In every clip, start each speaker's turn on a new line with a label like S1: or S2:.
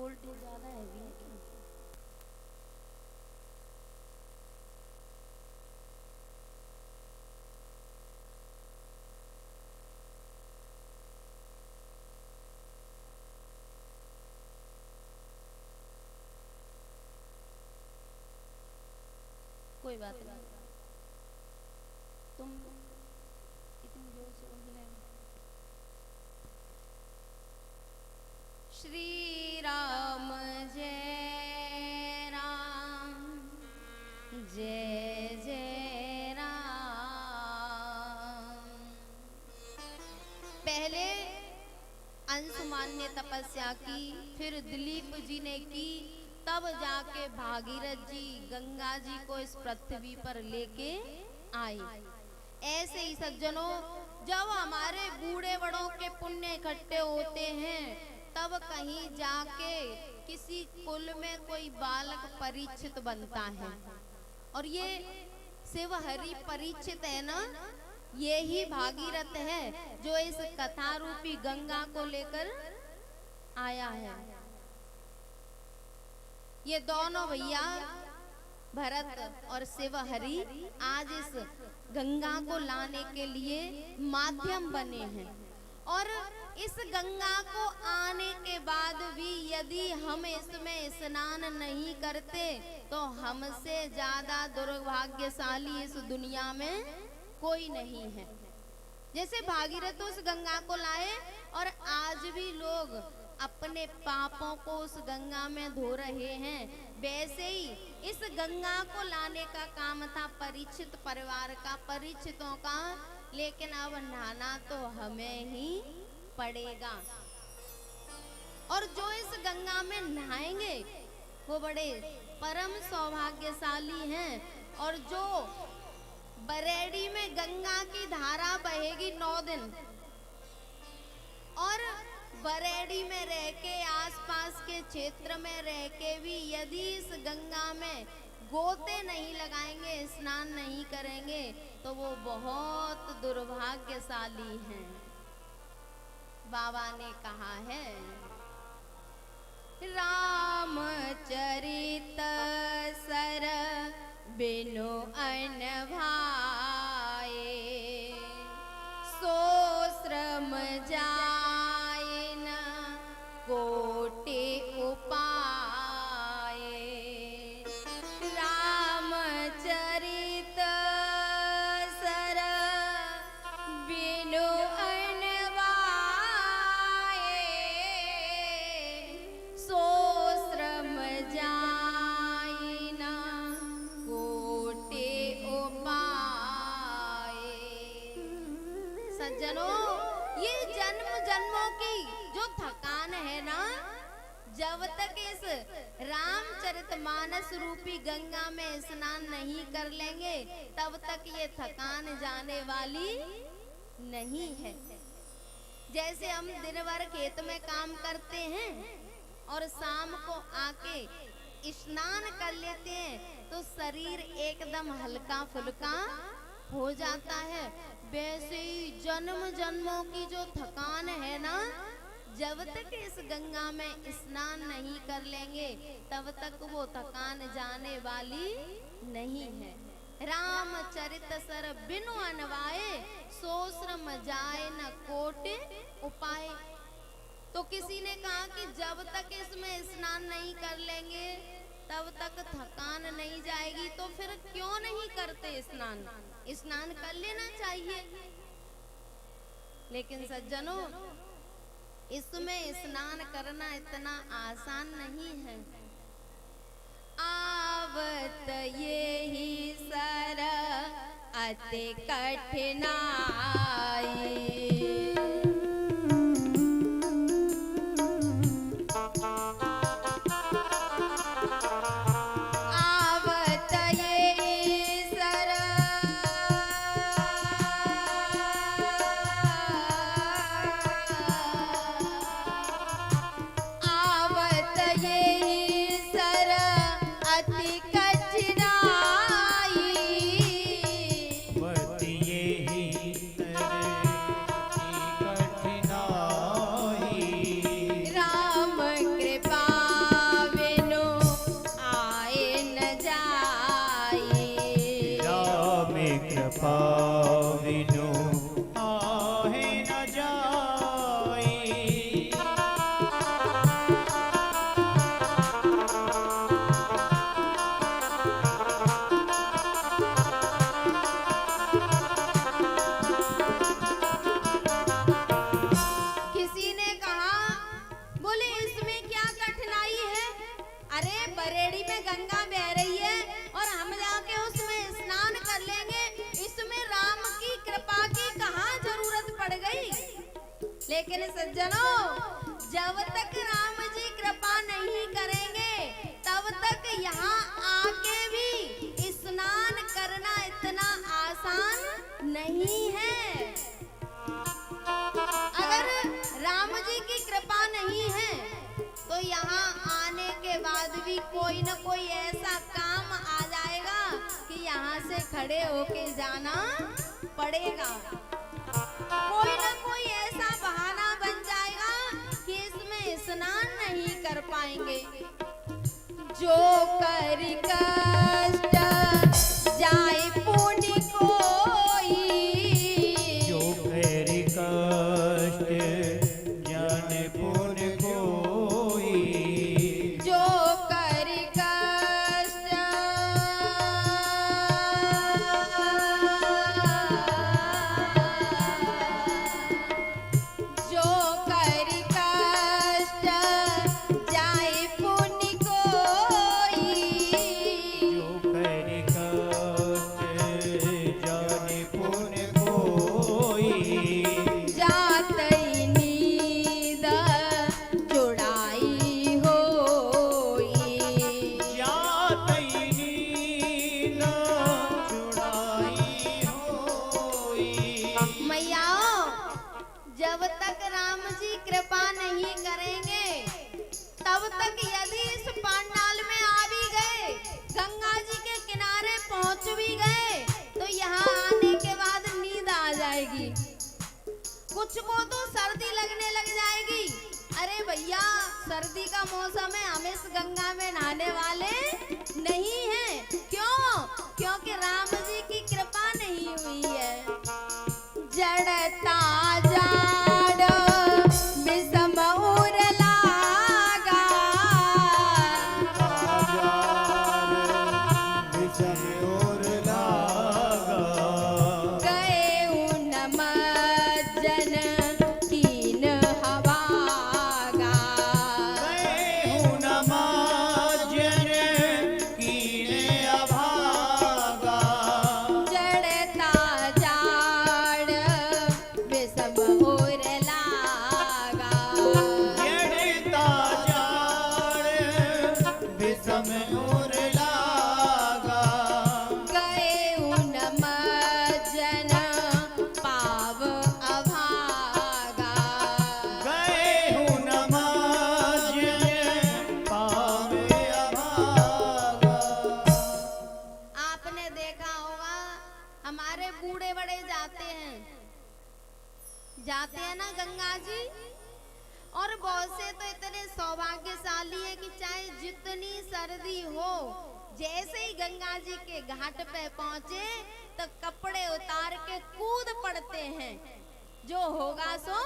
S1: Voltage ज्यादा heavy है क्या? कोई बात नहीं, तुम इतनी जोर से बोल रहे हो। श्री राम जय राम, जय जय राम। पहले अंशुमान ने तपस्या की, फिर दिलीप जी ने की, तब जाके भागीरथ जी गंगा जी को इस पृथ्वी पर लेके आए। ऐसे ही सज्जनों, जब हमारे बूढ़े बड़ों के पुण्य इकट्ठे होते हैं तब कहीं जाके किसी कुल में कोई बालक परीक्षित बनता है। और ये शिव हरि परीक्षित है ना, ये ही भागीरथ है जो इस कथा रूपी गंगा को लेकर आया है। ये दोनों भैया भरत और शिव हरि आज इस गंगा को लाने के लिए माध्यम बने हैं। और इस गंगा को आने के बाद भी यदि हम इसमें स्नान नहीं करते तो हमसे ज्यादा दुर्भाग्यशाली इस दुनिया में कोई नहीं है। जैसे भागीरथ उस गंगा को लाए और आज भी लोग अपने पापों को उस गंगा में धो रहे हैं, वैसे ही इस गंगा को लाने का काम था परीक्षित परिवार का, परीक्षितों का। लेकिन अब नहाना तो हमें ही पड़ेगा। और जो इस गंगा में नहाएंगे वो बड़े परम सौभाग्यशाली हैं। और जो बरेड़ी में गंगा की धारा बहेगी 9 दिन, और बरेड़ी में रह के आसपास के क्षेत्र में रह के भी यदि इस गंगा में गोते नहीं लगाएंगे, स्नान नहीं करेंगे तो वो बहुत दुर्भाग्यशाली हैं। बाबा ने कहा है, रामचरित सर बिनु अन भाए, सो श्रम जाए न कोटि उपाय। रामचरित सर बिनु अन भाए, सो श्रम जाए न कोटि उपाय। सज्जनों, ये जन्म जन्मों की जो थकान है ना, जब तक इस रामचरितमानस रूपी गंगा में स्नान नहीं कर लेंगे तब तक ये थकान जाने वाली नहीं है। जैसे हम दिन भर खेत में काम करते हैं और शाम को आके स्नान कर लेते हैं तो शरीर एकदम हल्का फुल्का हो जाता है। वैसे ही जन्म जन्मों की जो थकान है ना, जब तक इस गंगा में स्नान नहीं कर लेंगे तब तक वो थकान जाने वाली नहीं है। रामचरित सर बिनु अनवाए, सो श्रम जाए न कोटि उपाय। तो किसी ने कहा कि जब तक इसमें स्नान नहीं कर लेंगे तब तक थकान नहीं जाएगी, तो फिर क्यों नहीं करते स्नान? स्नान कर लेना चाहिए। लेकिन सज्जनों, इसमें स्नान करना इतना आसान नहीं है। आवत ये ही सर अति कठिनाई, लेकिन सज्जनों, जब तक राम जी कृपा नहीं करेंगे तब तक यहाँ आके भी स्नान करना इतना आसान नहीं है। अगर राम जी की कृपा नहीं है तो यहाँ आने के बाद भी कोई न कोई ऐसा काम आ जाएगा कि यहाँ से खड़े होके जाना पड़ेगा। कोई न कोई ऐसा बहाना बन जाएगा कि इसमें स्नान नहीं कर पाएंगे। जो कर कष्ट जाए पुण्य कोई,
S2: जो कर कष्ट जाने पुण्य कोई,
S1: जो कर कष्ट जो कर कष्ट जाए पुण्य कोई,
S2: जो कर कष्ट जाने पुण्य कोई,
S1: जातई नींद जुड़ाई होई।
S2: जातई नींद छुड़ाई होई।
S1: मैयाओ, जब तक राम जी कृपा नहीं करेंगे तब तक यदि इस पांडाल में आ भी गए, गंगा जी के किनारे पहुंच भी गए तो यहाँ आने के बाद नींद आ जाएगी। कुछ को तो सर्दी लगने लग जाएगी। अरे भैया, सर्दी का मौसम है, हम इस गंगा में नहाने वाले नहीं हैं। क्यों? क्योंकि राम जी की कृपा नहीं हुई है। जड़ता जाड़ विषम उर लागा,
S2: विषम और लागा,
S1: गए उन मज्जन कीन हवागा।
S2: हूँ नमाजन कीने अभागा।
S1: जड़ता जाड़ विषम उर लागा,
S2: जड़ता जाड़ विषम और लागा,
S1: गए उन मज्जन पाव अभागा।
S2: गए हूँ नमाजन पावे अभागा।
S1: आपने देखा होगा, हमारे बूढ़े बड़े जाते हैं ना गंगा जी, और बहुत से तो इतने सौभाग्यशाली है कि चाहे जितनी सर्दी हो, जैसे ही गंगा जी के घाट पे पहुंचे तो कपड़े उतार के कूद पड़ते हैं। जो होगा सो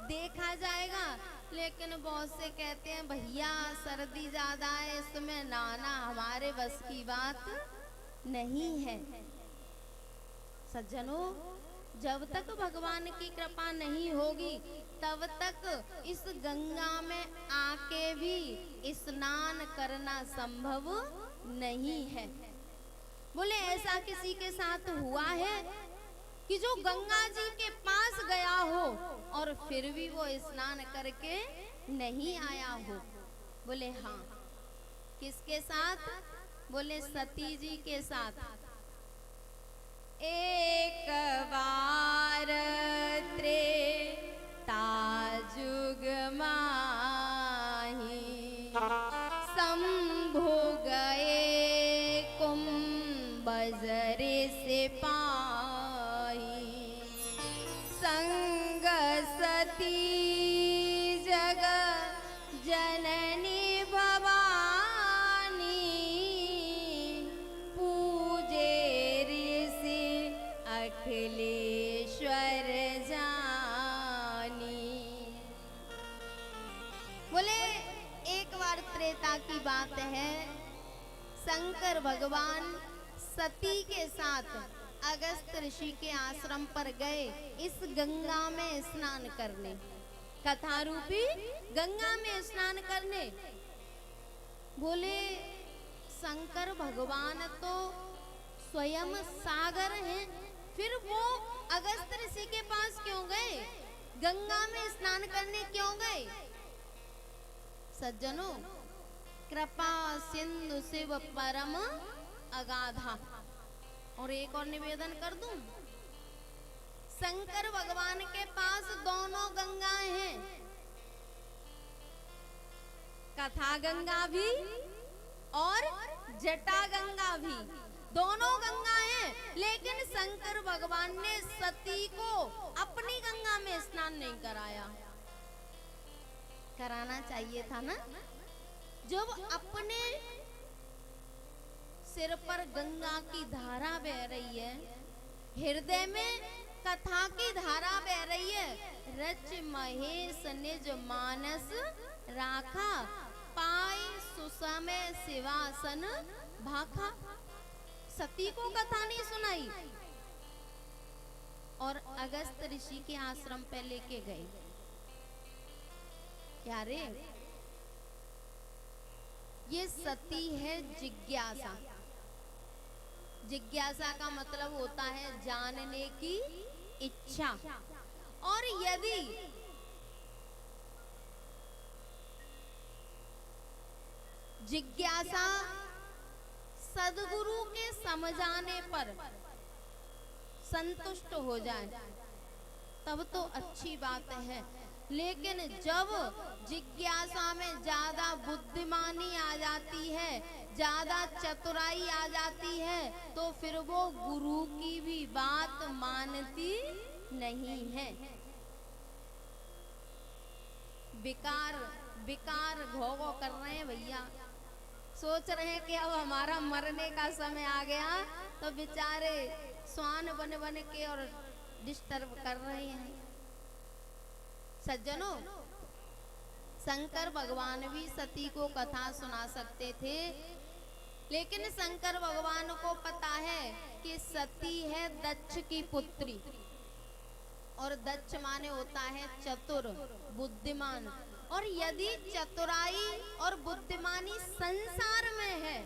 S1: देखा जाएगा। लेकिन बहुत से कहते हैं भैया सर्दी ज्यादा है, इसमें नहाना हमारे बस की बात नहीं है। सज्जनों, जब तक भगवान की कृपा नहीं होगी तब तक इस गंगा में आके भी स्नान करना संभव नहीं है। बोले ऐसा किसी के साथ हुआ है कि जो गंगा जी के पास गया हो और फिर भी वो स्नान करके नहीं आया हो? बोले हाँ। किसके साथ? बोले सती जी के साथ। एक बार त्रेता जुग माही, शंभु गए कुंभजरे से पाही, संग सती जग जननी भवानी, पूजे ऋषि अखिलेश्वर जानी। बोले एक बार त्रेता की बात है, शंकर भगवान सती के साथ अगस्त ऋषि के आश्रम पर गए इस गंगा में स्नान करने, कथा रूपी गंगा में स्नान करने। बोले शंकर भगवान तो स्वयं सागर हैं, फिर वो अगस्त ऋषि के पास क्यों गए? गंगा में स्नान करने क्यों गए? सज्जनों, कृपा सिंधु शिव परम अगाधा। और एक और निवेदन कर दूं, शंकर भगवान के पास दोनों गंगाएं हैं, कथा गंगा भी और जटा गंगा भी, दोनों गंगा हैं। लेकिन शंकर भगवान ने सती को अपनी गंगा में स्नान नहीं कराया। कराना चाहिए था ना। जब अपने सिर पर गंगा की धारा बह रही है, हृदय में कथा की धारा बह रही है, रच महेश निज मानस राखा, पाई सुसमय शिवासन भाखा। सती को कथा नहीं सुनाई और अगस्त ऋषि के आश्रम पे लेके गए। क्या रे, ये सती है जिज्ञासा। जिज्ञासा का मतलब होता है जानने की इच्छा। और यदि जिज्ञासा सद्गुरु के समझाने पर संतुष्ट हो जाए तब तो अच्छी बात है। लेकिन जब जिज्ञासा में ज्यादा बुद्धिमानी आ जाती है, ज्यादा चतुराई आ जाती है, तो फिर वो गुरु की भी बात मानती नहीं है। बेकार घोघो कर रहे हैं भैया। सोच रहे हैं कि अब हमारा मरने का समय आ गया, तो बेचारे स्वान बन बन के और डिस्टर्ब कर रहे हैं। सज्जनों, शंकर भगवान भी सती को कथा सुना सकते थे, लेकिन शंकर भगवान को पता है कि सती है दक्ष की पुत्री, और दक्ष माने होता है चतुर, बुद्धिमान। और यदि चतुराई और बुद्धिमानी संसार में है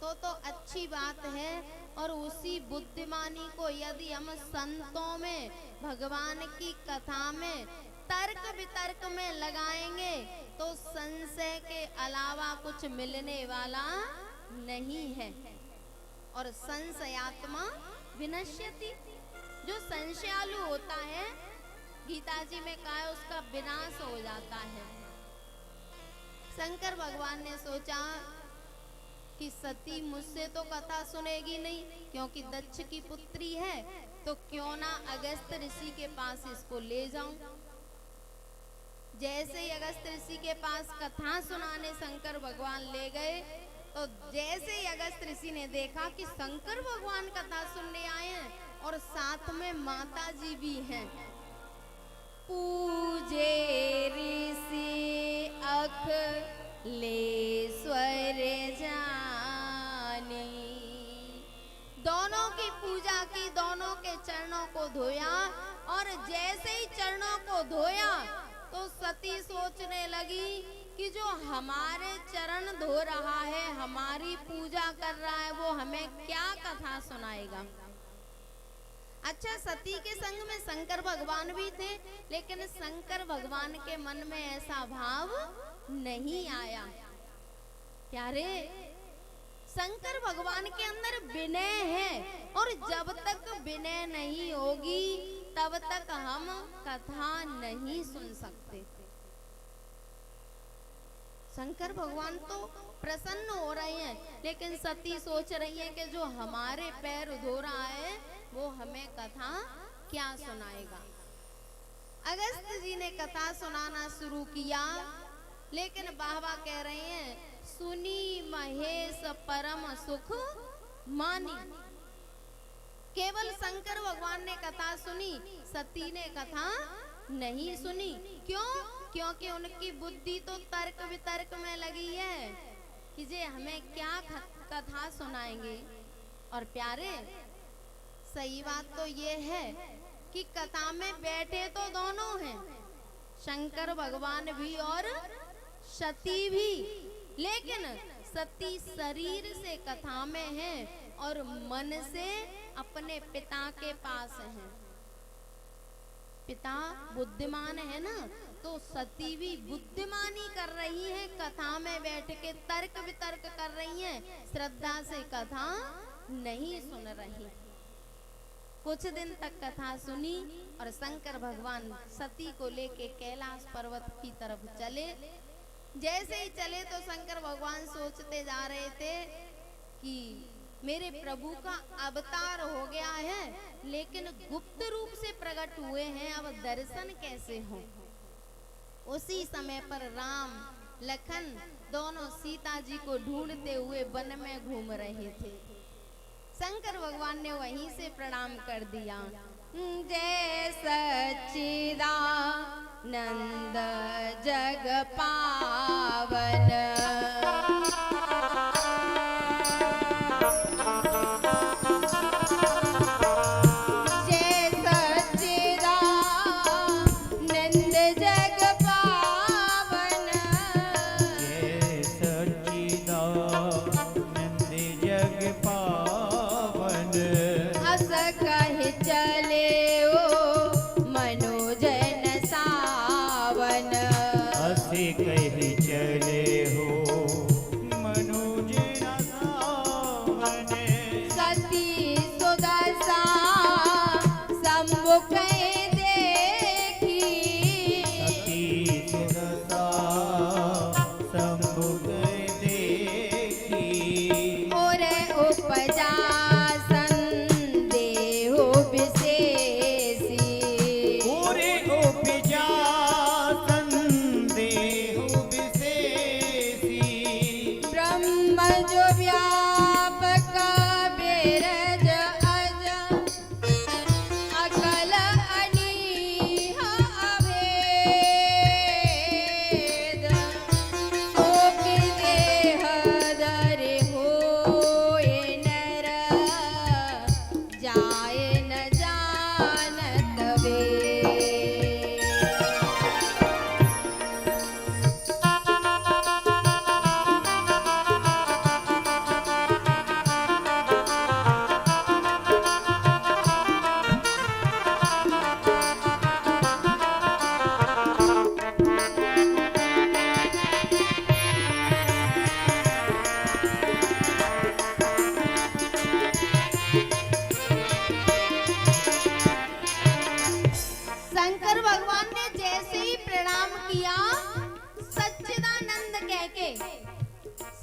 S1: तो अच्छी बात है। और उसी बुद्धिमानी को यदि हम संतों में, भगवान की कथा में, तर्क वितर्क में लगाएंगे तो संशय के अलावा कुछ मिलने वाला नहीं है। और संशयात्मा विनश्यति, जो संशयालु होता है, गीता जी में कहा है, उसका विनाश हो जाता है। शंकर भगवान ने सोचा कि सती मुझसे तो कथा सुनेगी नहीं, क्योंकि दक्ष की पुत्री है, तो क्यों ना अगस्त ऋषि के पास इसको ले जाऊं। जैसे ही अगस्त ऋषि के पास कथा सुनाने शंकर भगवान ले गए, तो जैसे ही अगस्त ऋषि ने देखा कि शंकर भगवान कथा सुनने आए हैं और साथ में माता जी भी हैं, पूजे ऋषि अखिलेश्वर जानी। दोनों की पूजा की, दोनों के चरणों को धोया, और जैसे ही चरणों को धोया तो सती सोचने लगी कि जो हमारे चरण धो रहा है, हमारी पूजा कर रहा है, वो हमें क्या कथा सुनाएगा। अच्छा, सती के संग में शंकर भगवान भी थे, लेकिन शंकर भगवान के मन में ऐसा भाव नहीं आया। क्या रे, शंकर भगवान के अंदर विनय है, और जब तक विनय नहीं होगी तब तक हम कथा नहीं सुन सकते। शंकर भगवान तो प्रसन्न हो रहे हैं, लेकिन सती सोच रही है कि जो हमारे पैर धो रहा है वो हमें कथा क्या सुनाएगा। अगस्त जी ने कथा सुनाना शुरू किया, लेकिन बाबा कह रहे हैं, सुनी महेश परम सुख मानी। केवल शंकर भगवान ने कथा सुनी, सती ने कथा नहीं सुनी। क्यों? क्योंकि उनकी बुद्धि तो तर्क वितर्क में लगी है कि जे हमें क्या कथा सुनाएंगे। और प्यारे, सही बात तो ये है कि कथा में बैठे तो दोनों हैं, शंकर भगवान भी और सती भी, लेकिन सती शरीर से कथा में है और मन से अपने पिता के पास हैं। पिता बुद्धिमान है ना, तो सती भी बुद्धिमानी कर रही है, कथा में बैठ के तर्क वितर्क कर रही हैं, श्रद्धा से कथा नहीं सुन रही। कुछ दिन तक कथा सुनी और शंकर भगवान सती को लेके कैलाश पर्वत की तरफ चले। जैसे ही चले तो शंकर भगवान सोचते जा रहे थे कि मेरे प्रभु का अवतार हो गया है, लेकिन गुप्त रूप से प्रकट हुए हैं, अब दर्शन कैसे हो। उसी समय पर राम लखन दोनों सीता जी को ढूंढते हुए वन में घूम रहे थे। शंकर भगवान ने वहीं से प्रणाम कर दिया। जय सच्चिदानंद जग पावन,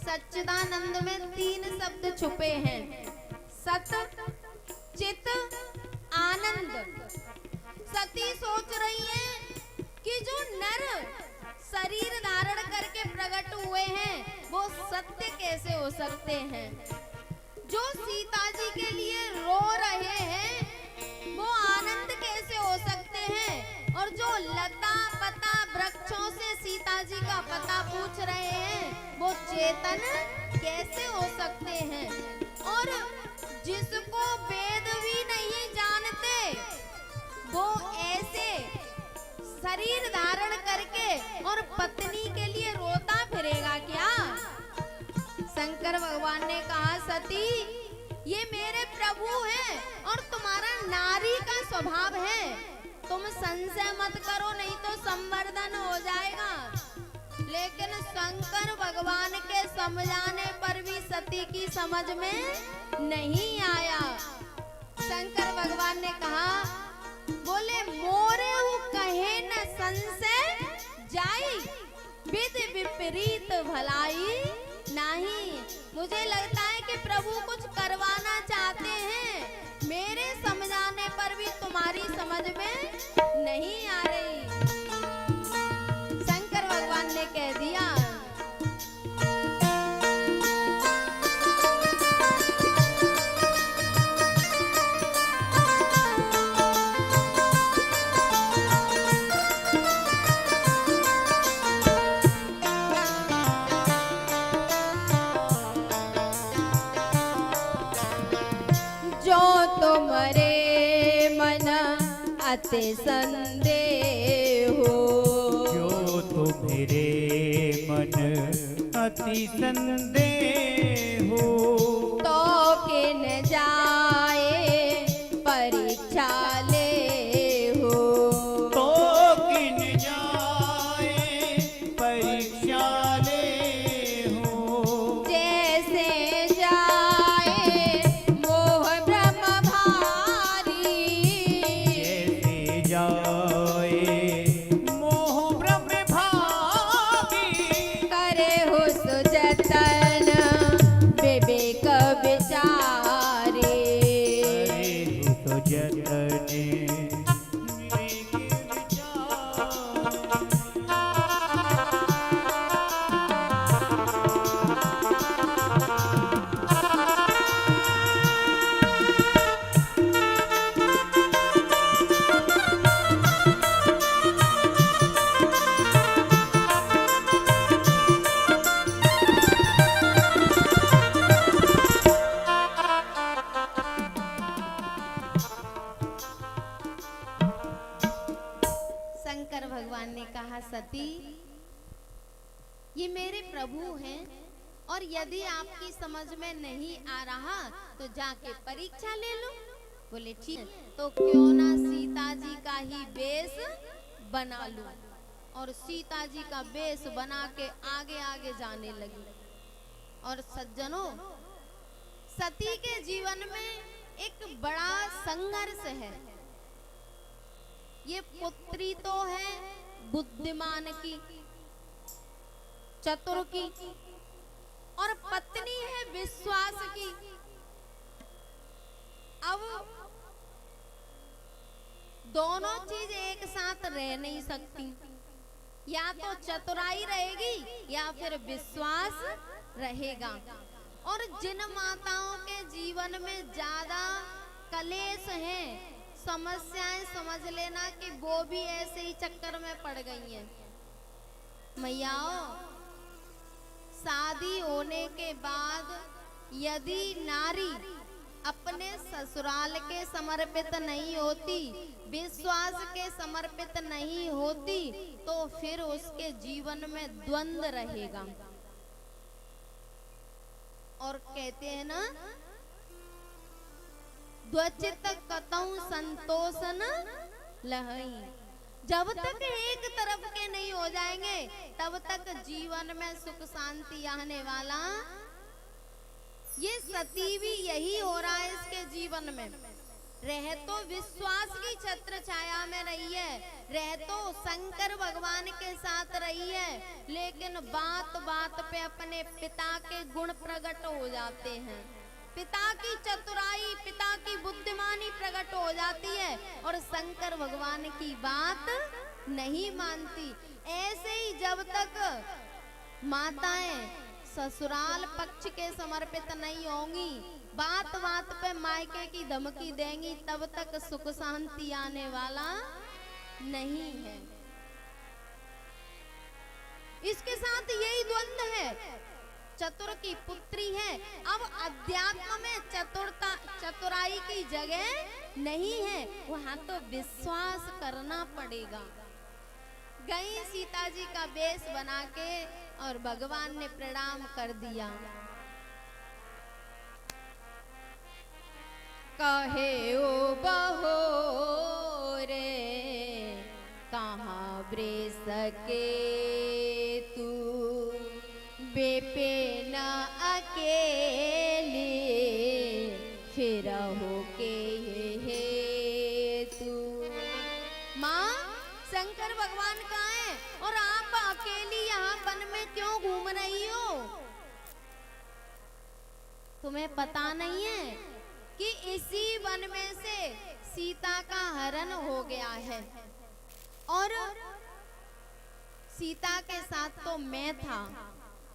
S1: सच्चिदानंद में 3 शब्द छुपे हैं, सत चित आनंद। सती सोच रही है कि जो नर शरीर धारण करके प्रकट हुए हैं वो सत्य कैसे हो सकते हैं, जो सीता जी के लिए रो रहे हैं वो आनंद कैसे हो सकते हैं, और जो लता पता वृक्षों से सीता जी का पता पूछ रहे हैं वो चेतन कैसे हो सकते हैं। और जिसको वेद भी नहीं जानते वो ऐसे शरीर धारण करके और पत्नी के लिए रोता फिरेगा क्या। शंकर भगवान ने कहा सती ये मेरे प्रभु हैं और तुम्हारा नारी का स्वभाव है, तुम संशय मत करो नहीं तो संवर्धन हो जाएगा। लेकिन शंकर भगवान के समझाने पर भी सती की समझ में नहीं आया। शंकर भगवान ने कहा बोले मोरे कहे न संशय जाई, विध विपरीत भलाई नहीं। मुझे लगता है कि प्रभु कुछ करवाना चाहते हैं, मेरे समझाने पर भी तुम्हारी समझ में नहीं आ रही। शंकर भगवान ने कह दिया जो तुम्हारे मन अति संदेह हो,
S2: जो तुम्हारे मन अति संदेह हो,
S1: तो किन जाए परीक्षा ले हो। सती, ये मेरे प्रभु हैं और यदि आपकी समझ में नहीं आ रहा तो जाके परीक्षा ले लो। बोले ठीक है, तो क्यों ना सीता जी का ही वेश बना लूं। और सीता जी का वेश बना के आगे आगे जाने लगी। और सज्जनों, सती के जीवन में एक बड़ा संघर्ष है। ये पुत्री तो है बुद्धिमान की, चतुर की, और पत्नी है विश्वास की। अब दोनों चीज एक साथ रह नहीं सकती, या तो चतुराई रहेगी या फिर विश्वास रहेगा। और जिन माताओं के जीवन में ज्यादा कलेश हैं, समस्याएं, समझ लेना कि वो भी ऐसे ही चक्कर में पड़ गई हैं। मैयाओ, शादी होने के बाद यदि नारी अपने ससुराल के समर्पित नहीं होती, विश्वास के समर्पित नहीं होती, तो फिर उसके जीवन में द्वंद्व रहेगा। और कहते हैं ना, द्वचित कतऊ संतोषन लहई। जब तक एक तरफ के नहीं हो जाएंगे तब तक जीवन में सुख शांति आने वाला। ये सती भी यही हो रहा है इसके जीवन में। रह तो विश्वास की छत्र छाया में रही है, रह तो शंकर भगवान के साथ रही है, लेकिन बात बात पे अपने पिता के गुण प्रकट हो जाते हैं। पिता की चतुराई, पिता की बुद्धिमानी प्रकट हो जाती है और शंकर भगवान की बात नहीं मानती। ऐसे ही जब तक माताएं ससुराल पक्ष के समर्पित नहीं होंगी, बात बात पे मायके की धमकी देंगी, तब तक सुख शांति आने वाला नहीं है। इसके साथ यही द्वंद्व है। चतुर की पुत्री है, अब अध्यात्म में चतुराई की जगह नहीं है, वहां तो विश्वास करना पड़ेगा। गई सीता जी का वेश बना के और भगवान ने प्रणाम कर दिया। कहे ओ बहो रे कहाँ ब्रेस के तू बेपे न अकेले फिर हो के हे तू। माँ, शंकर भगवान कहाँ है और आप अकेली यहाँ वन में क्यों घूम रही हो? तुम्हें पता नहीं है कि इसी वन में से सीता का हरण हो गया है और सीता के साथ तो मैं था,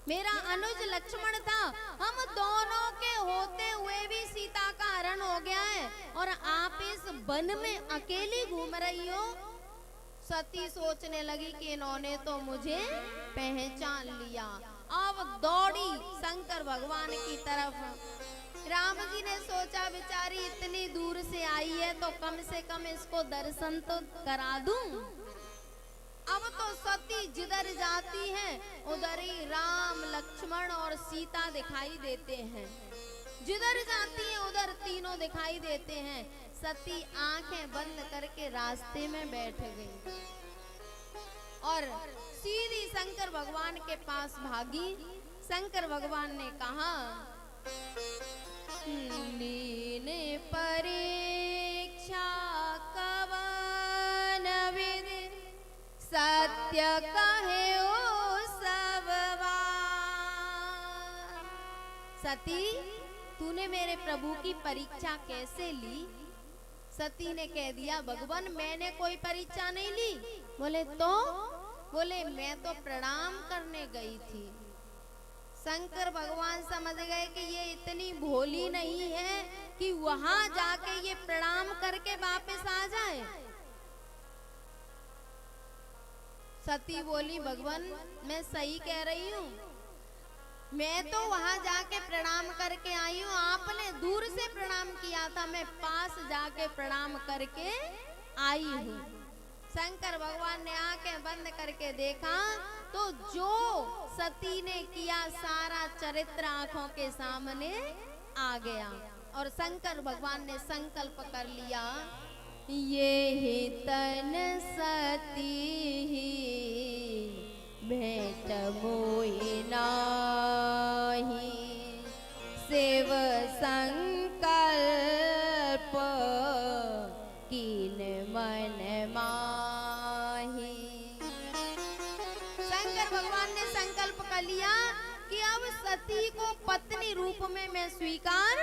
S1: मेरा अनुज लक्ष्मण था। हम दोनों के होते हुए भी सीता का हरण हो गया है और आप इस वन में अकेली घूम रही हो। सती सोचने लगी कि इन्होंने तो मुझे पहचान लिया। अब दौड़ी शंकर भगवान की तरफ। राम जी ने सोचा बेचारी इतनी दूर से आई है तो कम से कम इसको दर्शन तो करा दूं। अब तो सती जिधर जाती है उधर ही राम, लक्ष्मण और सीता दिखाई देते हैं। जिधर जाती है उधर तीनों दिखाई देते हैं। सती आंखें बंद करके रास्ते में बैठ गई और सीधी शंकर भगवान के पास भागी। शंकर भगवान ने कहा, लीने परीक्षा कवन विधि सत्य कहे ओ सबवा। सती, तूने मेरे प्रभु की परीक्षा कैसे ली? सती ने कह दिया, भगवान मैंने कोई परीक्षा नहीं ली। बोले तो? बोले मैं तो प्रणाम करने गई थी। शंकर भगवान समझ गए कि ये इतनी भोली नहीं है कि वहां जाके ये प्रणाम करके वापस आ जाए। सती बोली, भगवान मैं सही कह रही हूँ, मैं तो वहां जाके प्रणाम करके आई हूँ। आपने दूर से प्रणाम किया था, मैं पास जाके प्रणाम करके आई हूँ। शंकर भगवान ने आंखें बंद करके देखा तो जो सती ने किया सारा चरित्र आंखों के सामने आ गया। और शंकर भगवान ने संकल्प कर लिया, ये ही तन सती भेंट मोहि नाहि, सेव संकल्प कीन मन माही। शंकर भगवान ने संकल्प कर लिया कि अब सती को पत्नी रूप में मैं स्वीकार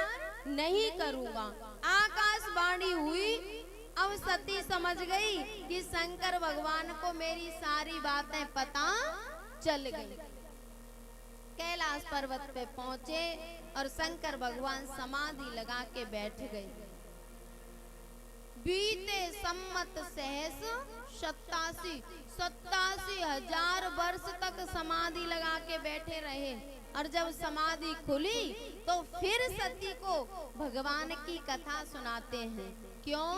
S1: नहीं करूंगा। आकाशवाणी हुई, अब सती समझ गई कि शंकर भगवान को मेरी सारी बातें पता चल गई। कैलाश पर्वत पे पहुंचे और शंकर भगवान समाधि लगा के बैठ गए। बीते सम्मत सहस 87,000 वर्ष तक समाधि लगा के बैठे रहे। और जब समाधि खुली तो फिर सती को भगवान की कथा सुनाते हैं। क्यों?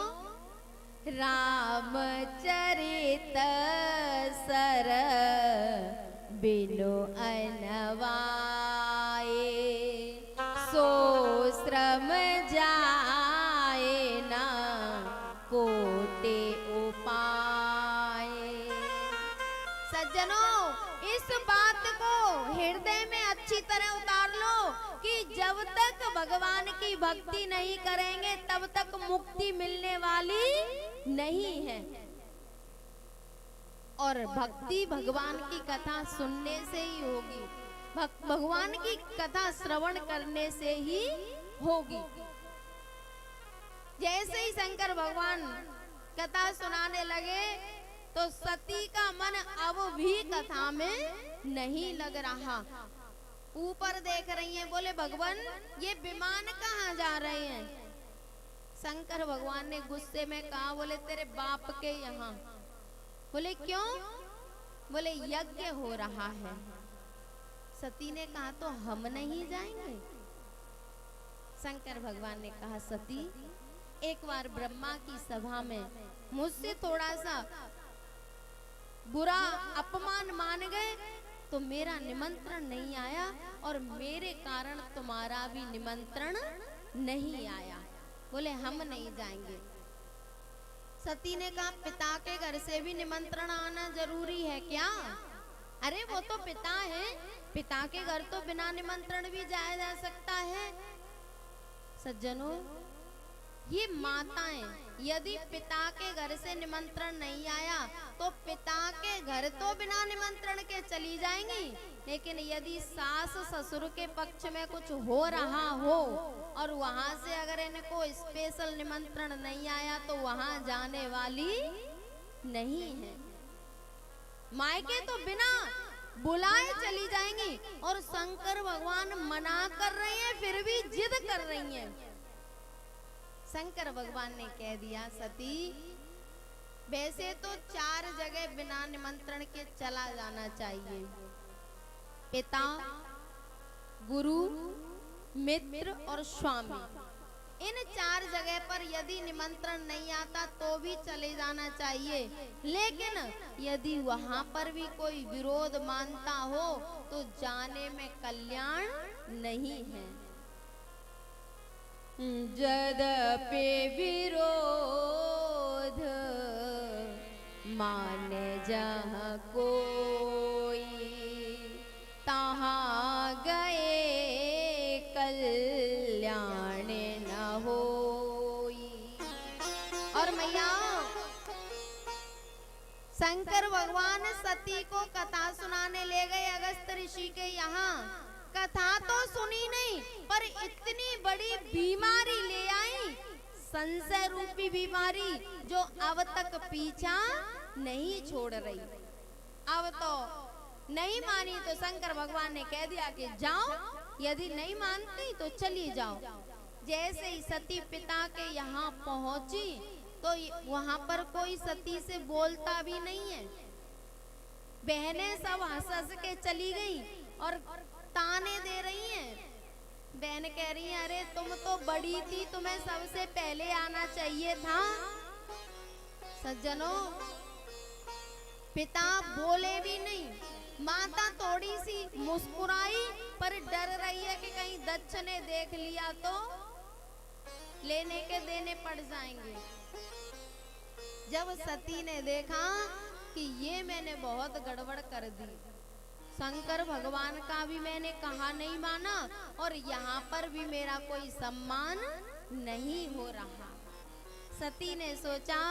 S1: रामचरित सर बिनु अनवाए, सो श्रम जाए ना कोटि उपाय। सज्जनों, इस बात को हृदय में अच्छी तरह उतार लो कि जब तक भगवान की भक्ति नहीं करेंगे तब तक मुक्ति मिलने वाली नहीं है। और भक्ति भगवान की कथा सुनने से ही होगी, भगवान की कथा श्रवण करने से ही होगी। जैसे ही शंकर भगवान कथा सुनाने लगे तो सती का मन अब भी कथा में नहीं लग रहा। ऊपर देख रही हैं, बोले भगवान ये विमान कहाँ जा रहे हैं? शंकर भगवान ने गुस्से में कहा, बोले तेरे बाप के यहाँ। बोले क्यों? बोले यज्ञ हो रहा है। सती ने कहा तो हम नहीं जाएंगे। शंकर भगवान ने कहा, सती एक बार ब्रह्मा की सभा में मुझसे थोड़ा सा बुरा अपमान मान गए तो मेरा निमंत्रण नहीं आया और मेरे कारण तुम्हारा भी निमंत्रण नहीं आया। बोले हम नहीं जाएंगे। सती ने कहा, पिता के घर से भी निमंत्रण आना जरूरी है क्या? अरे वो तो पिता है, पिता के घर तो बिना निमंत्रण भी जाया जा सकता है। सज्जनों, ये माताएं यदि पिता के घर से निमंत्रण नहीं आया तो पिता के घर तो बिना निमंत्रण के चली जाएंगी, लेकिन यदि सास ससुर के पक्ष में कुछ हो रहा हो और वहां से अगर इनको स्पेशल निमंत्रण नहीं आया तो वहां जाने वाली नहीं है। मायके तो बिना बुलाए चली जाएंगी और शंकर भगवान मना कर रहे हैं फिर भी जिद कर रही हैं। शंकर भगवान ने कह दिया, सती वैसे तो 4 जगह बिना निमंत्रण के चला जाना चाहिए, पिता, गुरु, मित्र और स्वामी। इन 4 जगह पर यदि निमंत्रण नहीं आता तो भी चले जाना चाहिए, लेकिन यदि वहां पर भी कोई विरोध मानता हो तो जाने में कल्याण नहीं है। यद्यपि विरोध मान जहाँ कोई, तहाँ गए कल्याण न होई। और मैया शंकर भगवान सती को कथा सुनाने ले गए अगस्त ऋषि के यहाँ। कथा तो सुनी नहीं पर इतनी बड़ी बीमारी ले आई, संशय रूपी बीमारी जो अब तक पीछा नहीं छोड़ रही। अब तो नहीं मानी तो शंकर भगवान ने कह दिया कि जाओ, यदि नहीं मानती तो चली जाओ। जैसे ही सती पिता के यहाँ पहुंची तो वहां पर कोई सती से बोलता भी नहीं है। बहनें सब हंस हंस के चली गई और ताने दे रही हैं। बहन कह रही है, अरे तुम तो बड़ी थी, तुम्हें सबसे पहले आना चाहिए था। सज्जनों, पिता बोले भी नहीं, माता थोड़ी सी मुस्कुराई पर डर रही है कि कहीं दक्ष ने देख लिया तो लेने के देने पड़ जाएंगे। जब सती ने देखा कि ये मैंने बहुत गड़बड़ कर दी, शंकर भगवान का भी मैंने कहा नहीं माना और यहाँ पर भी मेरा कोई सम्मान नहीं हो रहा। सती ने सोचा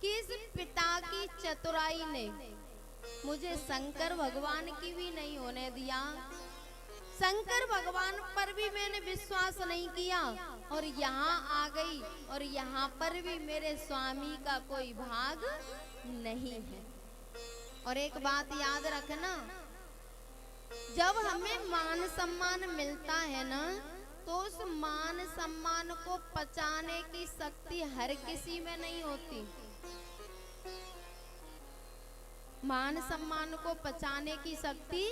S1: कि इस पिता की चतुराई ने मुझे शंकर भगवान की भी नहीं होने दिया, शंकर भगवान पर भी मैंने विश्वास नहीं किया और यहाँ आ गई और यहाँ पर भी मेरे स्वामी का कोई भाग नहीं है। और एक बात याद रखना, जब हमें मान सम्मान मिलता है ना, तो उस मान सम्मान को पचाने की शक्ति हर किसी में नहीं होती। मान सम्मान को पचाने की शक्ति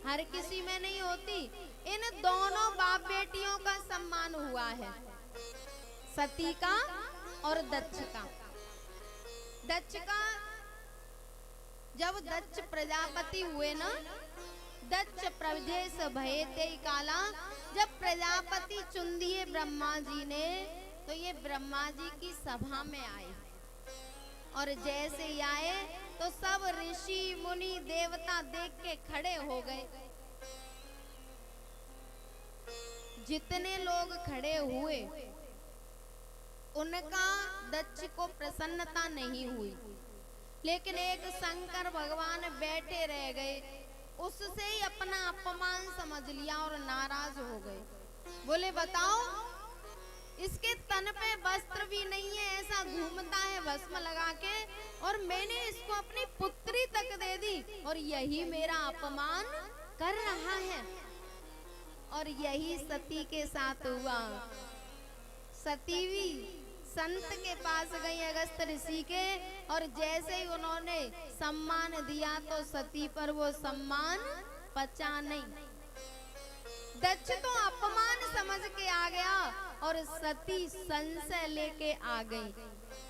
S1: हर किसी में नहीं होती। इन दोनों बाप बेटियों का सम्मान हुआ है, सती का और दक्ष का। दक्ष का, जब दक्ष प्रजापति हुए ना, दक्ष प्रजेश भये ते काला, जब प्रजापति चुन दिए ब्रह्मा जी ने, तो ये ब्रह्मा जी की सभा में आए और जैसे ही आए तो सब ऋषि मुनि देवता देख के खड़े हो गए। जितने लोग खड़े हुए उनका दक्ष को प्रसन्नता नहीं हुई, लेकिन एक शंकर भगवान बैठे रह गए, उससे ही अपना अपमान समझ लिया और नाराज हो गए। बोले बताओ, इसके तन पे वस्त्र भी नहीं है, ऐसा घूमता है भस्म लगा के, और मैंने इसको अपनी पुत्री तक दे दी और यही मेरा अपमान कर रहा है। और यही सती के साथ हुआ। सती भी संत के पास गई, अगस्त ऋषि के, और जैसे ही उन्होंने सम्मान दिया तो सती पर वो सम्मान पचा नहीं। दक्ष तो अपमान समझ के आ गया और सती संशय लेके आ गई।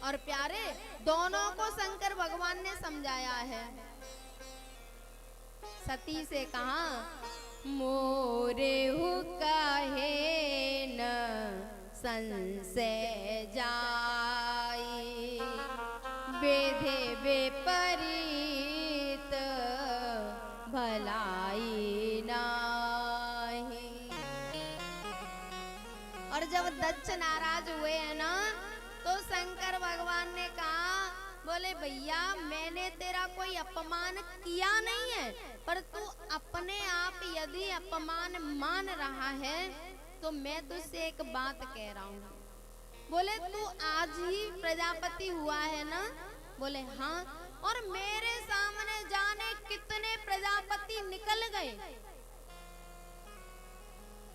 S1: और प्यारे, दोनों को शंकर भगवान ने समझाया है। सती से कहा, मोरे हु काहे न संशय जाई, बेधे बेपरीत भलाई नाही। और जब दक्ष नाराज हुए हैं ना, तो शंकर भगवान ने कहा, बोले भैया मैंने तेरा कोई अपमान किया नहीं है, पर तू अपने आप यदि अपमान मान रहा है तो मैं तुझसे एक बात कह रहा हूँ। बोले तू आज ही प्रजापति हुआ है ना? बोले हाँ। और मेरे सामने जाने कितने प्रजापति निकल गए।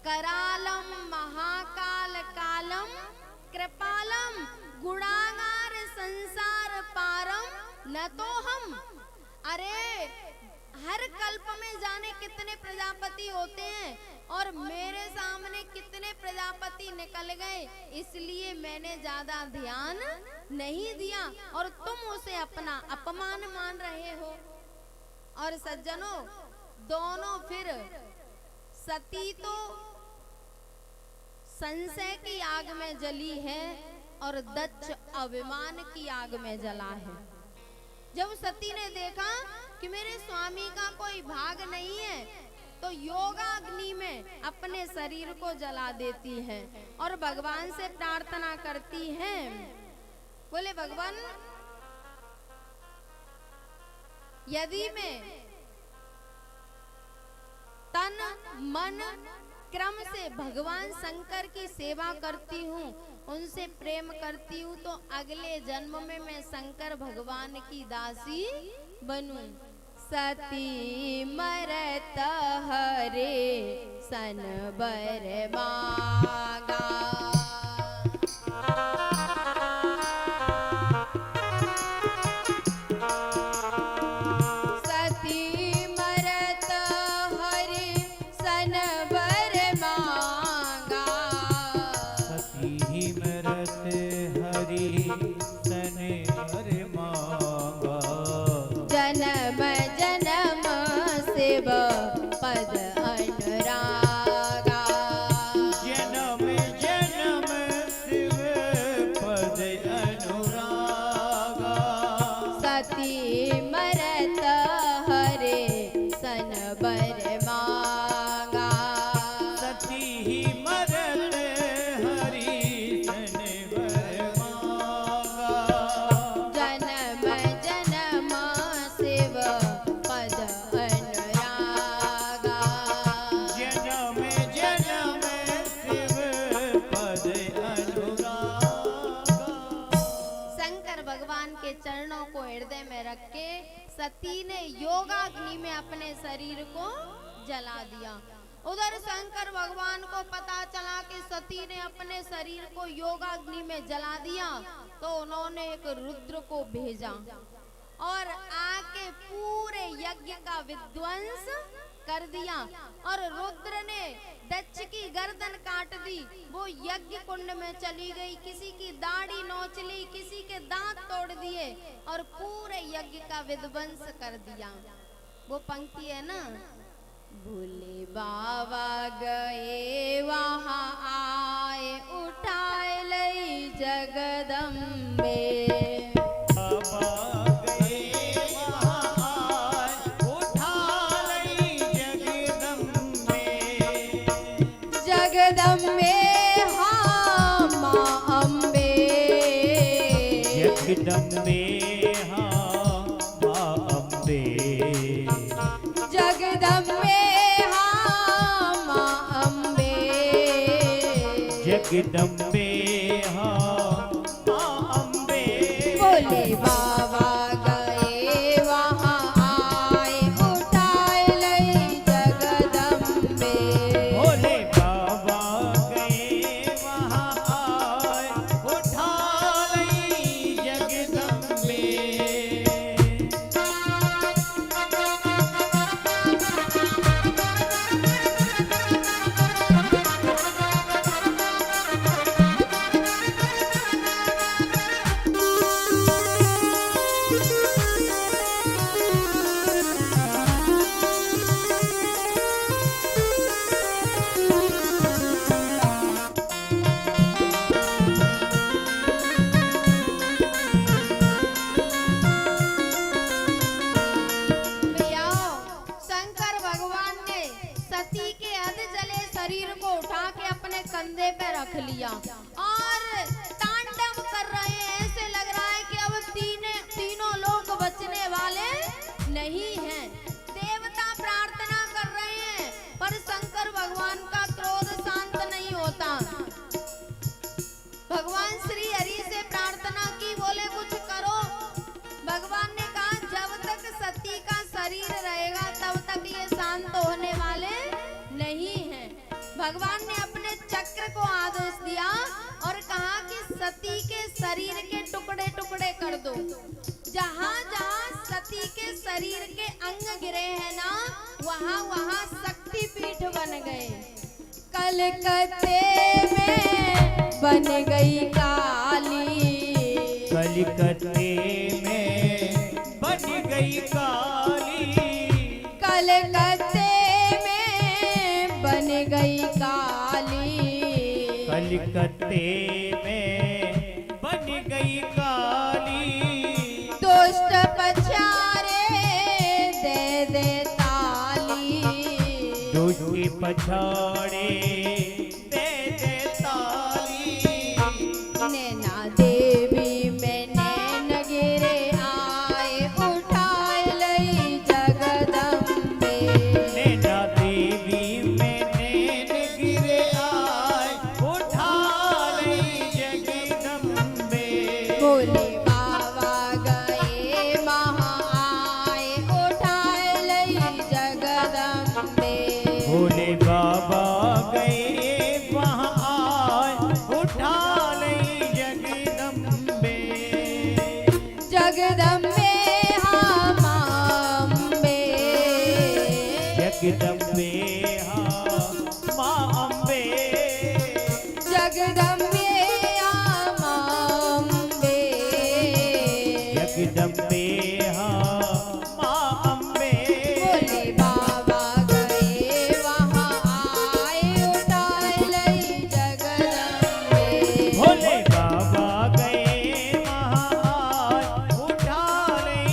S1: करालम महाकाल कालम कृपालम गुणागार संसार पारम न तो हम। अरे हर कल्प में जाने कितने प्रजापति होते हैं और मेरे सामने कितने प्रजापति निकल गए, इसलिए मैंने ज्यादा ध्यान नहीं दिया और तुम उसे अपना अपमान मान रहे हो। और सज्जनों, दोनों फिर सती तो संशय की आग में जली है और दक्ष अभिमान की आग में जला है। जब सती ने देखा कि मेरे स्वामी का कोई भाग नहीं है, तो योगाग्नि में अपने शरीर को जला देती है और भगवान से प्रार्थना करती है। बोले भगवान, यदि मैं तन मन क्रम से भगवान शंकर की सेवा करती हूँ, उनसे प्रेम करती हूँ, तो अगले जन्म में मैं शंकर भगवान की दासी बनूं। सती मरत हरे सन बर मांगा, सती मरत हरे सन बर मांगा,
S2: सती मरत हरि सन बर मांगा,
S1: योगाग्नि में अपने शरीर को जला दिया। उधर शंकर भगवान को पता चला कि सती ने अपने शरीर को योगाग्नि में जला दिया, तो उन्होंने एक रुद्र को भेजा और आके पूरे यज्ञ का विध्वंस कर दिया। और रुद्र ने दक्ष की गर्दन काट दी, वो यज्ञ कुंड में चली गई, किसी की दाढ़ी नोच ली, किसी के दांत तोड़ दिए और पूरे यज्ञ का विध्वंस कर दिया। वो पंक्ति है ना, भोले बाबा गए वहां आए उठाए लई जगदम्बे। जगदम्बे हाँ माँ अम्बे,
S2: जगदम्बे हाँ माँ अम्बे,
S1: जगदम्बे हाँ माँ अम्बे,
S2: जगदम्बे हाँ माँ अम्बे।
S1: भोले बाबा गए वहां आए उठाए लई जगदम्बे।
S2: भोले बाबा गए वहाँ आए उठा लई जगदम्बे।
S1: भैया शंकर भगवान ने सती के अध जले शरीर को उठा के अपने कंधे पे रख लिया और तांडव कर रहे हैं। ऐसे लग रहा है कि अब तीनों लोग बचने वाले नहीं हैं। देवता प्रार्थना कर रहे हैं पर शंकर भगवान का क्रोध शांत नहीं होता। भगवान श्री हरि से प्रार्थना की, बोले कुछ करो। भगवान ने कहा जब तक सती का शरीर रहेगा तब तक ये शांत होने वाले नहीं हैं। भगवान ने अपने चक्र को आदेश दिया और कहा कि सती के शरीर के टुकड़े टुकड़े कर दो। जहाँ जहाँ सती के शरीर के अंग गिरे हैं ना, वहाँ वहाँ शक्ति पीठ बन गए। कलकत्ते में बन गई काली,
S2: कलकत्ते में बन गई काली,
S1: कलकत्ते में बन गई काली,
S2: कलकत्ते में बन गई काली।
S1: दुष्ट पछारे दे दे ताली,
S2: दुष्ट पछाड़े दे दे ताली।
S1: नैना देवी में नैन गिरे आए उठाए लई जगदम्बे।
S2: नैना देवी में नैन गिरे आए उठा लई जगदम्बे।
S1: भोले बाबा गए वहां आए उठाए लई जगदम्बे।
S2: भोले बाबा गए वहाँ आए उठा लई जगदम्बे।
S1: जगदम्बे हाँ माँ अम्बे,
S2: जगदम्बे हाँ माँ अम्बे,
S1: जगदम्बे हाँ माँ अम्बे।
S2: जगदम्बे हाँ माँ अम्बे।
S1: भोले बाबा गए वहां आए उठाए लई जगदम्बे।
S2: भोले बाबा गए वहाँ आए उठा लई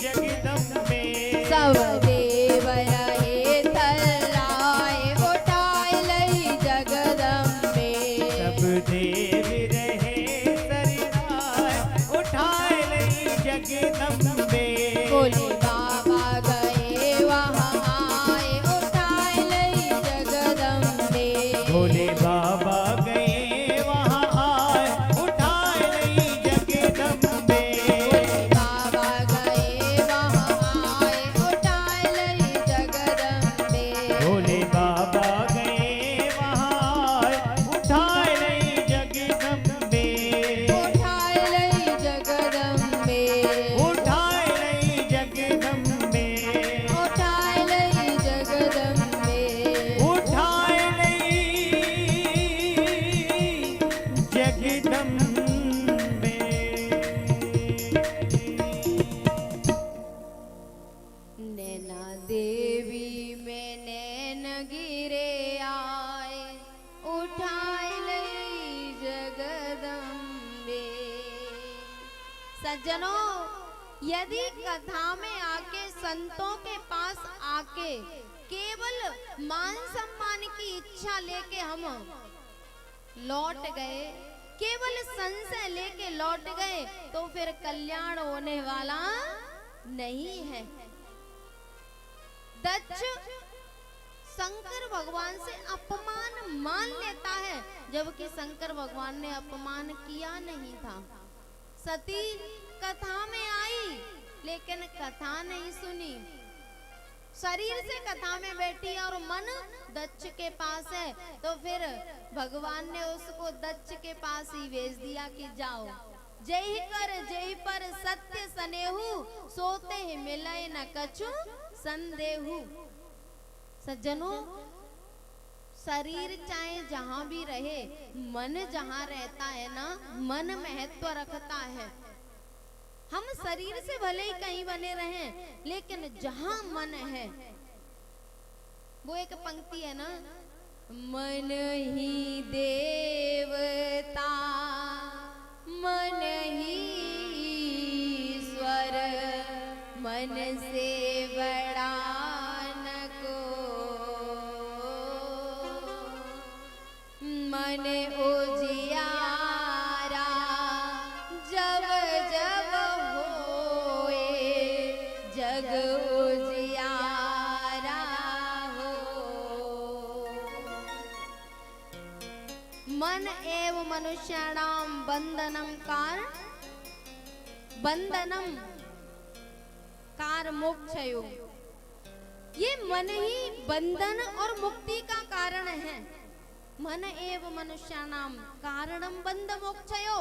S2: जगदम्बे।
S1: सब देव रहे थल्लाए उठाए लई जगदम्बे।
S2: सब देव रहे सरिताए उठाए लई जगदम्बे।
S1: भोले बाबा गए वहां आए उठाए लई जगदम्बे।
S2: भोले बाबा गए वहाँ आए उठाए लई जगदम्बे।
S1: बाबा गए वहां आए उठाए नैना देवी में नैन गिरे आए, उठाए लई जगदम्बे। सज्जनों, यदि कथा में आके संतों के पास आके केवल मान सम्मान की इच्छा लेके हम लौट गए, केवल संशय लेके लौट गए, तो फिर कल्याण होने वाला नहीं है। दक्ष शंकर भगवान से अपमान मान लेता है, जबकि शंकर भगवान ने अपमान किया नहीं था। सती कथा में आई लेकिन कथा नहीं सुनी, शरीर से कथा में बैठी और मन दक्ष के पास है, तो फिर भगवान ने उसको दक्ष के पास ही भेज दिया कि जाओ, जय कर जय पर सत्य सनेहु, सोते ही मिले न कछु संदेहु। सज्जनों, शरीर चाहे जहां भी रहे, मन जहां रहता है ना, मन महत्व रखता है। हम शरीर से भले ही कहीं बने रहें, लेकिन जहां मन है, वो एक पंक्ति है ना, मन ही देवता मन ही ईश्वर, मन से बड़ा न को, मन उजियारा जब जब होए, जग उजियारा हो। मन एव मनुष्याणाम बंधनम कार, बंधनम कार मोक्षयो। ये मन ही बंधन और मुक्ति का कारण है। मन एव मनुष्याणाम कारणम बंध मोक्षयो।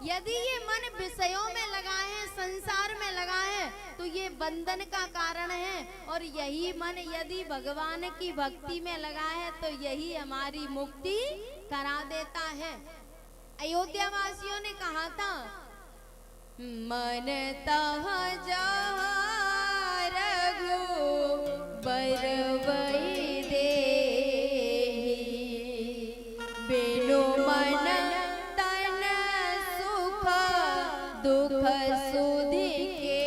S1: यदि ये मन विषयों में लगा है, संसार में लगा है, तो ये बंधन का कारण है, और यही मन यदि भगवान की भक्ति में लगा है, तो यही हमारी मुक्ति करा देता है। अयोध्या वासियों ने कहा था, मन तह जहाँ रघुबर वही देहि, बिनु मन तन सुख दुख सुधि के।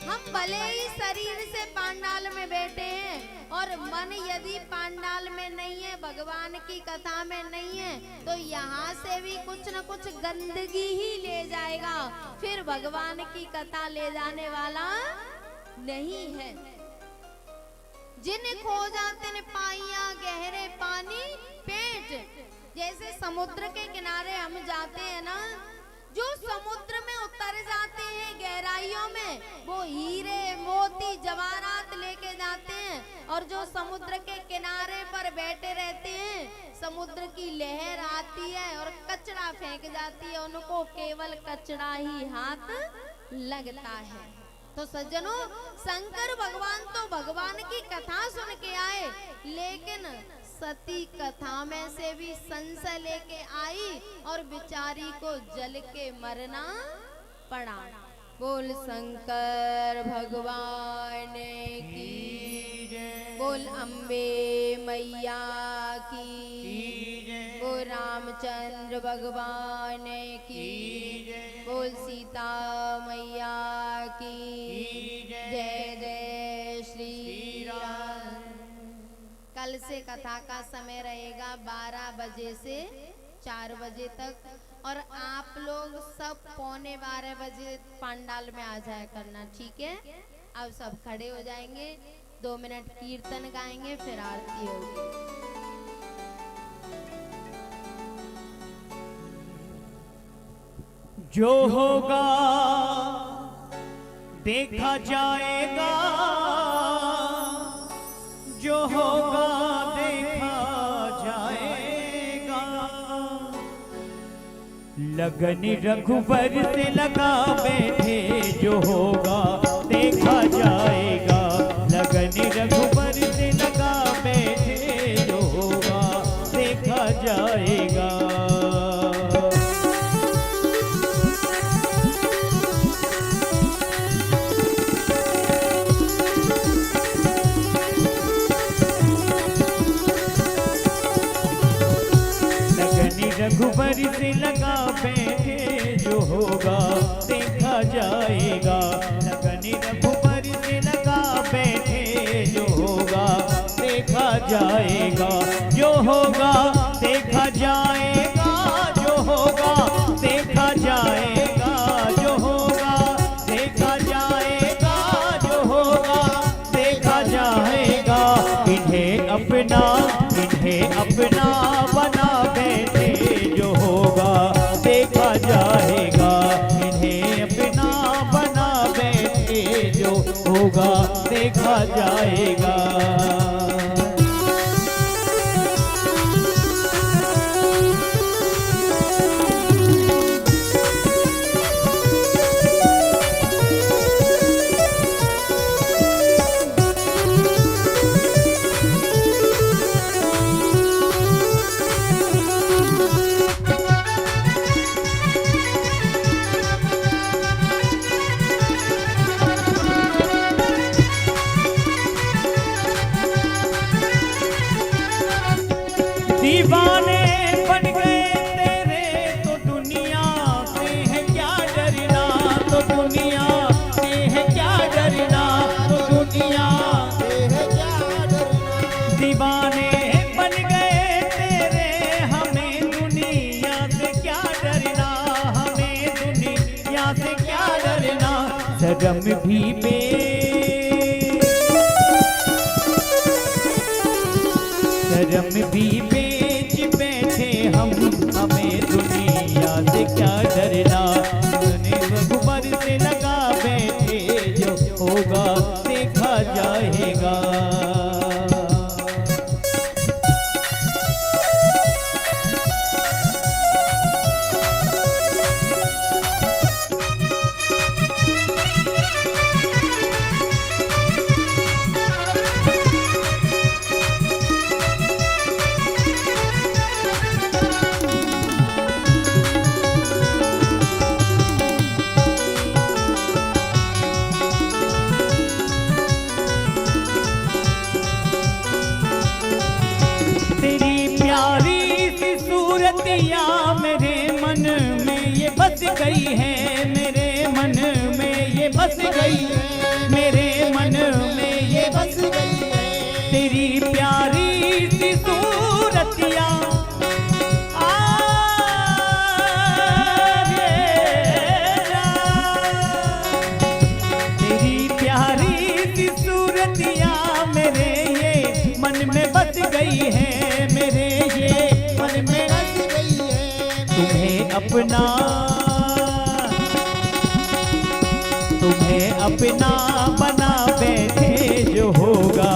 S1: हम भले ही शरीर से पांडाल में बैठे हैं, और मन यदि पांडाल में नहीं है, भगवान की कथा में नहीं है, तो यहाँ से भी कुछ न कुछ गंदगी ही ले जाएगा, फिर भगवान की कथा ले जाने वाला नहीं है। जिन खोजा तिन पाइया गहरे पानी पेट। जैसे समुद्र के किनारे हम जाते हैं ना, जो समुद्र में उतर जाते हैं गहराइयों में, वो हीरे मोती जवाहरात लेके जाते हैं, और जो समुद्र के किनारे पर बैठे रहते हैं, समुद्र की लहर आती है और कचरा फेंक जाती है, उनको केवल कचरा ही हाथ लगता है। तो सज्जनों, शंकर भगवान तो भगवान की कथा सुन के आए, लेकिन सती कथा में से भी संशय लेके आई, और बिचारी को जल के मरना पड़ा। बोल शंकर भगवान की, बोल अम्बे मैया की, बोल रामचंद्र भगवान की, बोल सीता मैया की जय जय श्री राम। कल से कथा का समय रहेगा 12 बजे से 4 बजे तक, और आप लोग सब 11:15 बजे पंडाल में आ जाया करना, ठीक है? अब सब खड़े हो जाएंगे, 2 मिनट कीर्तन गाएंगे, फिर आरती होगी।
S2: जो होगा देखा जाएगा, जो होगा देखा जाएगा। लगन रघुवर से लगा बैठे, जो होगा देखा जाएगा। लगन रघुवर से लगा बैठे, जो होगा देखा जाएगा। लगा बैठे जो होगा देखा जाएगा। लगन रघुबर से लगा बैठे जो होगा देखा जाएगा। जो होगा देखा जाएगा, जो होगा देखा जाएगा, जो होगा देखा जाएगा, जो होगा देखा जाएगा। इन्हें अपना बना बैठे जो होगा देखा जाएगा। इन्हें अपना बना बैठे जो होगा देखा जाएगा। दीवाने बन गए तेरे तो दुनिया से है क्या डरना, तो दुनिया से है क्या डरना, तो दुनिया से है क्या डरना। दीवाने बन गए तेरे हमें दुनिया से क्या डरना, हमें दुनिया से क्या डरना। शर्म भी बेच बैठे हम, हमें दुनिया से क्या डरना। रघुबर से लगा बैठे जो होगा देखा जाएगा। मेरे मन में ये बस गई है, मेरे मन में ये बस गई है, मेरे मन में ये बस गई है। तेरी प्यारी सी सूरतिया तेरी प्यारी सी सूरतिया मेरे ये मन में बस गई है, मेरे ये मन में तुम्हें अपना बना बैठे जो होगा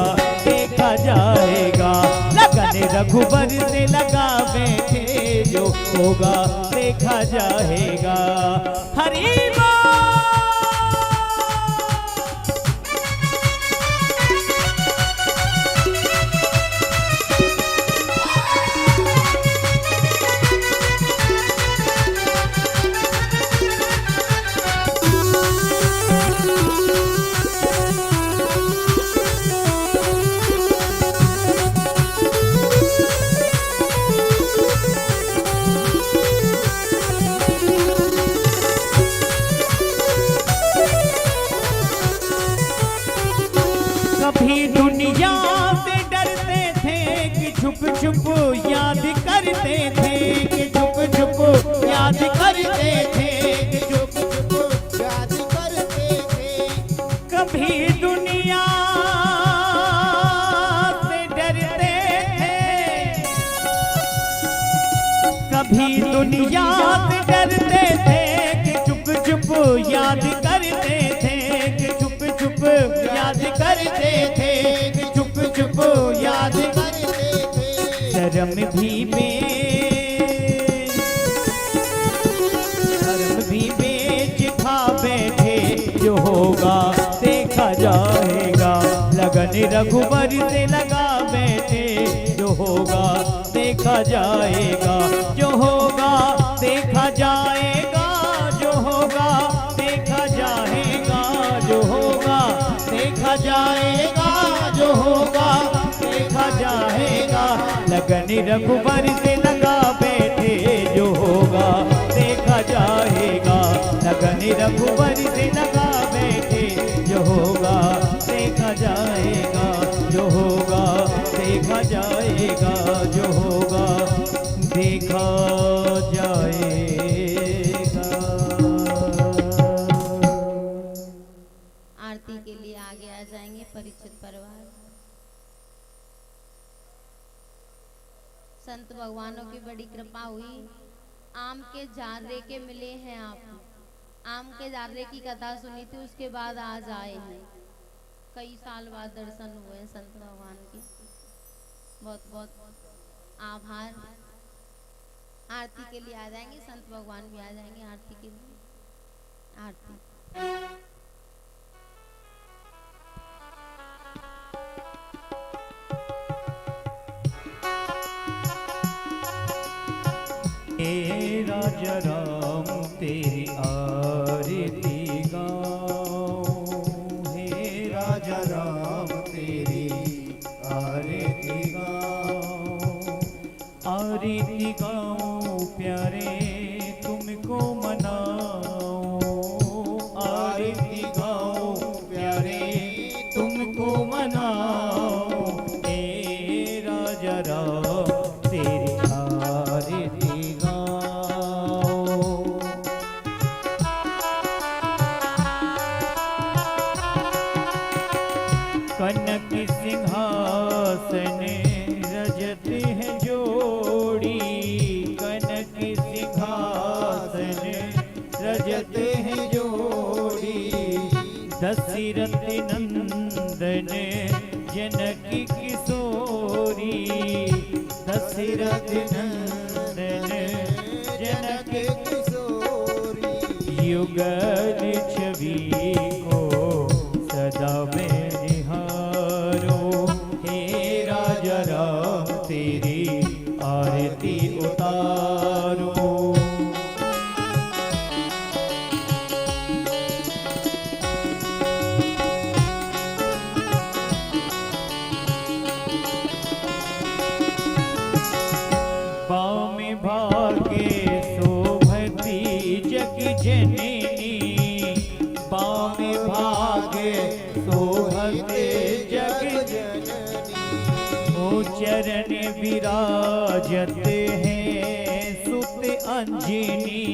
S2: देखा जाएगा। लगन रघुबर से लगा बैठे जो होगा देखा जाएगा। हरि कभी दुनिया से डरते थे कि छुप छुप याद करते थे, कि छुप छुप याद करते थे, कि छुप छुप याद करते थे। कभी दुनिया से डरते थे, कभी दुनिया से डरते थे कि छुप छुप याद करते थे, कि छुप छुप याद करते थे, कि छुप छुप याद करते थे। शर्म भी बेच खा बैठे जो होगा देखा जाएगा। लगन रघुबर से लगा बैठे जो होगा देखा जाएगा। जो होगा देखा जाएगा, जो होगा देखा जाएगा, जो होगा देखा जाएगा, जो होगा देखा जाएगा। लगन रघुबर से लगा बैठे जो होगा लगन रघुवर से लगा बैठे, जो होगा देखा जाएगा, जो होगा देखा जाएगा, जो होगा देखा जाएगा।
S1: आरती के लिए आगे आ जाएंगे परीक्षित परिवार। संत भगवानों की बड़ी कृपा हुई, आम के जार्रे के मिले हैं आप। आम के जार्रे की कथा सुनी थी, उसके बाद आज आए हैं। कई साल बाद दर्शन हुए हैं संत भगवान के, बहुत बहुत आभार। आरती के लिए आ जाएंगे, संत भगवान भी आ जाएंगे आरती के लिए। आरती।
S2: हे राजा राम तेरी आरती गाऊं, हे राजा राम तेरी आरती गाऊं, आरती गाऊं प्यारे तुमको मनाऊं, आरती गाऊं प्यारे तुमको मनाऊं, हे राजा राम तेरी आरती गाऊं। कनक सिंहासन रजत है जोड़ी, कनक सिंहासन रजत है जोड़ी, दशरथ नंदन जनक किशोरी, दशरथ नंदन जनक किशोरी, युगल छवि को सदा में निहारो, हे राजा राम तेरी आरती उतारो। बाम भागे शोभती जग जननी, बाम भागे शोभते जग जननी, ओ चरण विराजत हैं सुत अंजनी,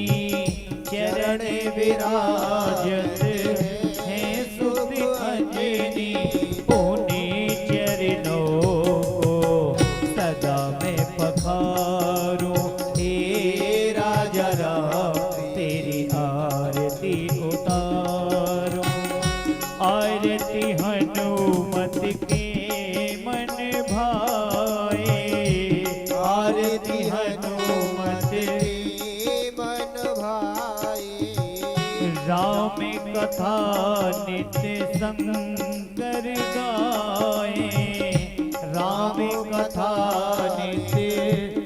S2: चरण विराजत हैं सुत अंजनी, पुण्य चरणों को सदा में पखारो, हे राजा राम तेरी आरती उतारो। आरती हनुमत के मन भाए, आरती हनुमत के मन भाए, राम कथा नित्य शंकर गाए, राम कथा नित्य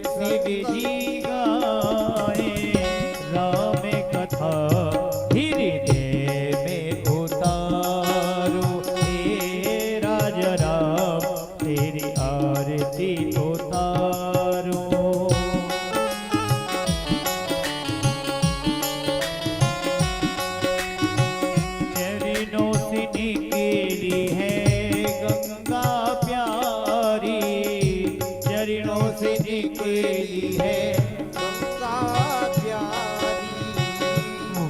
S2: शिव जी गाए, राम कथा हृदय में उतारो, हे राजा राम तेरी आरती उतारो। चरणों से निकली है गंगा प्यारी, चरणों से निकली है गंगा प्यारी,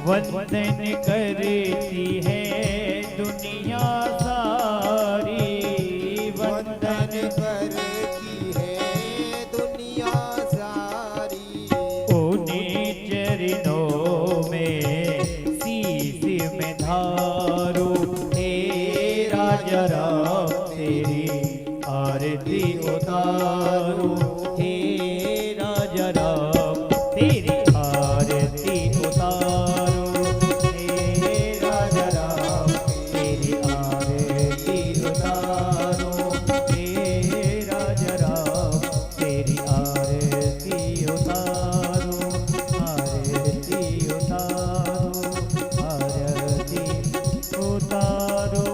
S2: वंदन करती है दुनिया सारी, वंदन करती है दुनिया सारी, उन्हीं चरणों में शीश में धारो, हे राजा राम तेरी आरती उतारो, हे राजा राम तेरी आरती उतारो, हे राजा राम तेरी आरती उतारो, हे राजा राम तेरी आरती उतारो, आरती उतारो, आरती उतारो।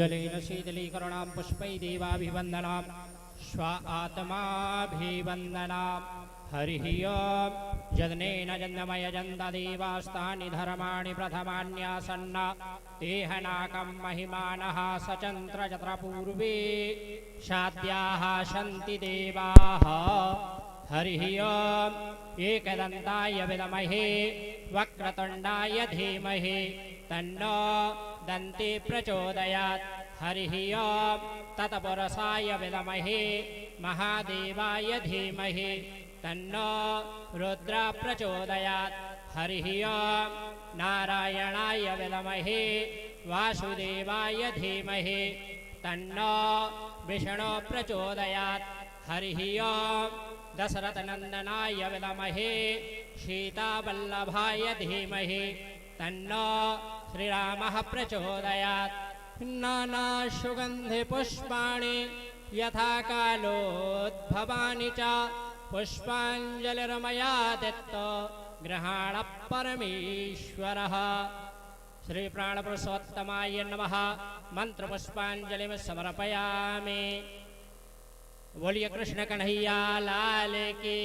S3: जलेन शीतलीकरणां पुष्पै देवाभिवन्दनां स्व आत्माभिवन्दनां हरिः ओं जदनेन जन्दमयजन्ददेवास्तानि धर्माणि प्रथमान्यासन्न तेहनाकं महिमानः सचन्त्र यत्र पूर्वे शाद्याः सन्ति देवाः हरिः ओं एकदन्ताय विद्महे वक्रतुण्डाय धीमहि तन्नो दन्ती प्रचोदयात् हरिः ओं तत्पुरुषाय विद्महे महादेवाय धीमहि तन्नो रुद्र प्रचोदयात् हरिः ओं नारायणाय विद्महे वासुदेवाय धीमहि तन्नो विष्णु प्रचोदयात् हरिः ओं दशरथनन्दनाय विद्महे सीतावल्लभाय धीमहि तन्नो श्रीरामः प्रचोदयात् नानासुगन्धिपुष्पाणि यथा कालोद्भवानि च पुष्पाञ्जलिर्मया दत्तो गृहाण परमेश्वरः श्री प्राणपुरुषोत्तमाय नमः मंत्रपुष्पांजलि समर्पयामि। बोलिए कृष्ण कन्हैया लाल की,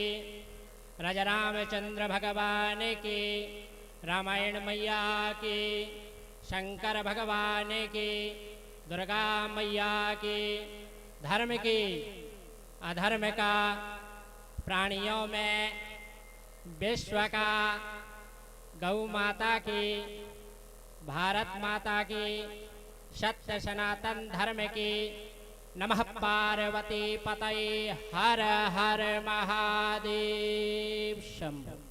S3: राजा रामचंद्र भगवान की, रामायण मैया की, शंकर भगवान की, दुर्गा मैया की। धर्म की अधर्म का, प्राणियों में विश्व का, गौ माता की, भारत माता की, सत्य सनातन धर्म की। नमः पार्वती पतये हर हर महादेव शंभो।